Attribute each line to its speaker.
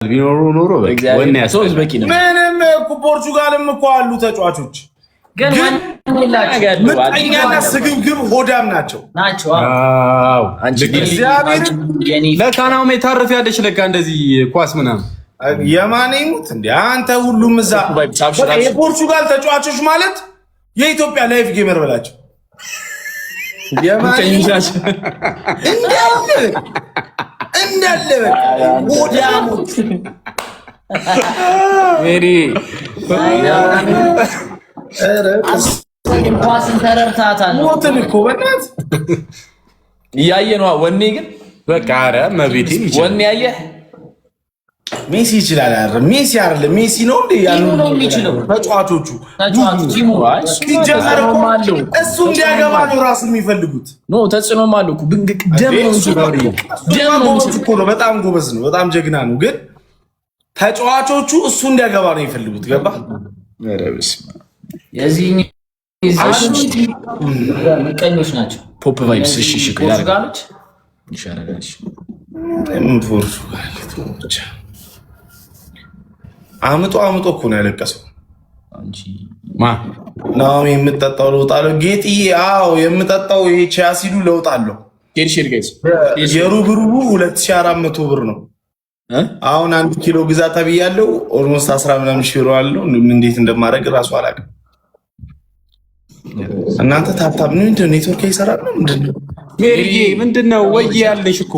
Speaker 1: ቢኖሩ ኖሮ ወኔ ያስፈልጋል።
Speaker 2: በቂ ነው።
Speaker 3: ምንም እኮ ፖርቹጋልም እኮ አሉ ተጫዋቾች
Speaker 2: ግን
Speaker 3: ምቀኛና ስግብግብ ሆዳም ናቸው።
Speaker 1: አዎ ለካናውም የታረፍ ያለች ለካ እንደዚህ ኳስ ምናምን
Speaker 3: የማን ይሙት እንዴ አንተ ሁሉም እዛ የፖርቹጋል ተጫዋቾች ማለት የኢትዮጵያ ላይፍ ጌመር በላቸው። የማን እንዳለ ሆዳሞች
Speaker 1: ሜሪ
Speaker 2: ኳስን ተረርታታል
Speaker 3: ሞትን እኮ በእናትህ
Speaker 2: እያየህ ነዋ። ወኔ ግን
Speaker 1: በቃ ኧረ መቤቴ
Speaker 2: ወኔ ያየህ
Speaker 3: ሜሲ ይችላል አይደል? ሜሲ አይደለም ሜሲ ነው እንዴ
Speaker 2: ያለው የሚችለው
Speaker 3: ተጫዋቾቹ
Speaker 2: ቲሙ
Speaker 3: እሱ እንዲያገባ ነው ራሱ የሚፈልጉት።
Speaker 2: ኖ ተጽዕኖም አለው እኮ ብንግቅ ደም
Speaker 3: ነው። በጣም ጎበዝ ነው፣ በጣም ጀግና ነው። ግን ተጫዋቾቹ እሱ እንዲያገባ ነው የሚፈልጉት። ገባ
Speaker 2: የዚህ ቀኞች ናቸው።
Speaker 1: ፖፕ ቫይብስ እሺ እሺ
Speaker 2: ፖርቹጋሎች
Speaker 1: ይሻላልሽ
Speaker 3: ፖርቹጋሎች አምጦ እኮ ነው ያለቀሰው።
Speaker 2: አንቺ
Speaker 3: ነው የምጠጣው ለውጥ አለው ጌጥዬ። አዎ የምጠጣው ይሄ ቻሲዱ ለውጥ አለው።
Speaker 1: ኬርሽር ጋይስ
Speaker 3: የሩብሩቡ 2400 ብር ነው። አሁን 1 ኪሎ ግዛ ተብያለሁ። ኦልሞስት 10 ምናምን ሺህ ብር አለው። እንዴት እንደማደርግ ራሱ አላውቅም። እናንተ ታፕታፕ ምንድነው ኔትወርክ ይሰራል ነው ምንድነው?
Speaker 1: ሜሪዬ ምንድነው ወይ ያለሽ እኮ